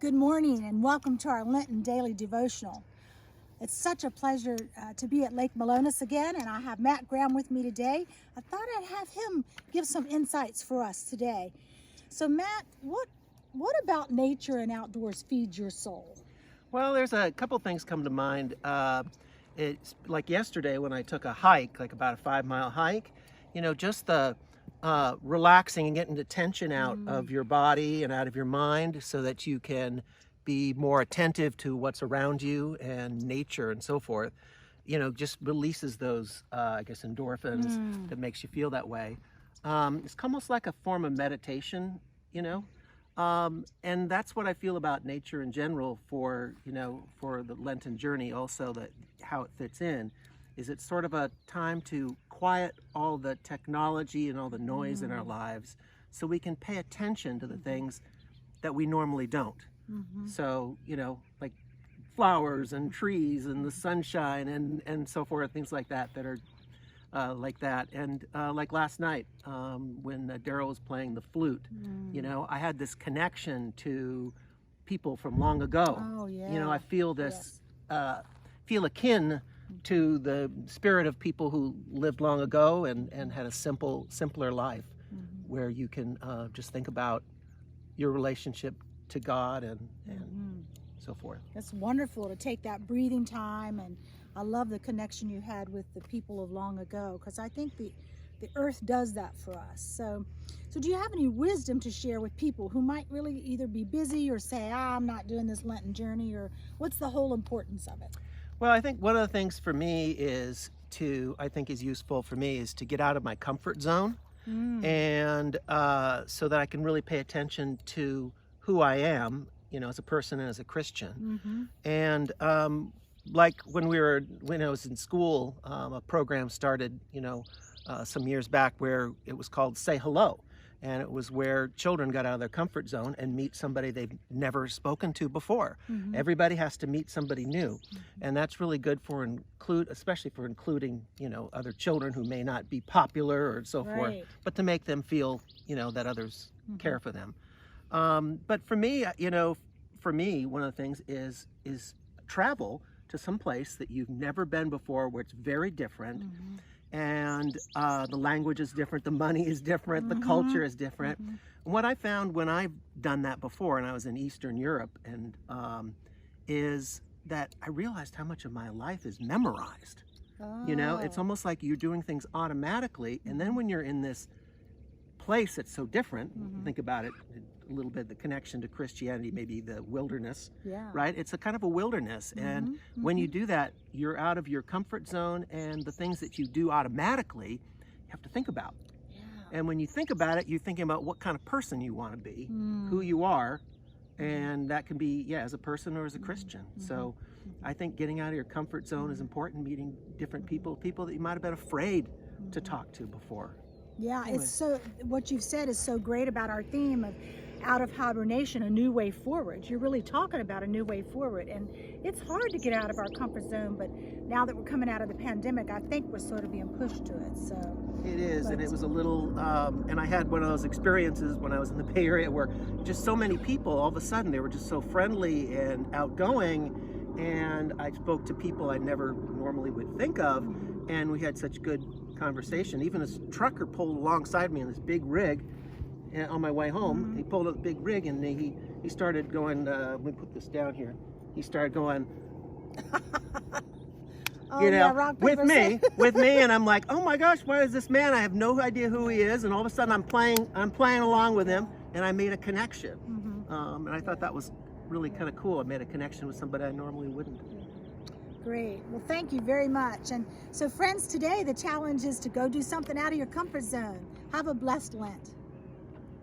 Good morning and welcome to our Lenten Daily Devotional. It's such a pleasure to be at Lake Melones again, and I have Matt Graham with me today. I thought I'd have him give some insights for us today. So Matt, what about nature and outdoors feeds your soul? Well, there's a couple things come to mind. It's like yesterday when I took a hike, like about a 5-mile hike, just the relaxing and getting the tension out of your body and out of your mind so that you can be more attentive to what's around you and nature and so forth, just releases those, endorphins that makes you feel that way. It's almost like a form of meditation, and that's what I feel about nature in general for the Lenten journey also, that how it fits in is it's sort of a time to quiet all the technology and all the noise in our lives so we can pay attention to the things that we normally don't. So, like flowers and trees and the sunshine and so forth, things like that that are like that. And like last night when Daryl was playing the flute, I had this connection to people from long ago. Oh, yeah. I feel this, feel akin to the spirit of people who lived long ago and had a simpler life where you can just think about your relationship to God and so forth. It's wonderful to take that breathing time, and I love the connection you had with the people of long ago, because I think the earth does that for us. So do you have any wisdom to share with people who might really either be busy or say, I'm not doing this Lenten journey, or what's the whole importance of it? Well, I think one of the things for me is useful for me is to get out of my comfort zone and so that I can really pay attention to who I am, as a person and as a Christian. And like when I was in school, a program started, some years back where it was called Say Hello. And it was where children got out of their comfort zone and meet somebody they've never spoken to before. Everybody has to meet somebody new. And that's really good especially for including, other children who may not be popular or so forth, but to make them feel, that others care for them. But for me, one of the things is travel to some place that you've never been before, where it's very different. And the language is different, the money is different, the culture is different. And what I found when I've done that before, and I was in Eastern Europe, and is that I realized how much of my life is memorized. It's almost like you're doing things automatically, and then when you're in this place that's so different, think about it a little bit, the connection to Christianity, maybe the wilderness, right? It's a kind of a wilderness, and when you do that, you're out of your comfort zone, and the things that you do automatically, you have to think about. And when you think about it, you're thinking about what kind of person you want to be, who you are, and that can be, as a person or as a Christian. So I think getting out of your comfort zone is important, meeting different people that you might have been afraid to talk to before. Yeah, anyway. It's so, what you've said is so great about our theme of out of hibernation, a new way forward. You're really talking about a new way forward, and it's hard to get out of our comfort zone, but now that we're coming out of the pandemic, I think we're sort of being pushed to it. So it is, and it was a little, and I had one of those experiences when I was in the Bay Area where just so many people, all of a sudden, they were just so friendly and outgoing, and I spoke to people I never normally would think of, and we had such good conversation. Even this trucker pulled alongside me in this big rig on my way home. He pulled up a big rig, and he started going, let me put this down here. He started going, with me, and I'm like, oh my gosh, why is this man? I have no idea who he is, and all of a sudden I'm playing along with him, and I made a connection. And I thought that was really kind of cool. I made a connection with somebody I normally wouldn't. Great. Well, thank you very much. And so friends, today the challenge is to go do something out of your comfort zone. Have a blessed Lent.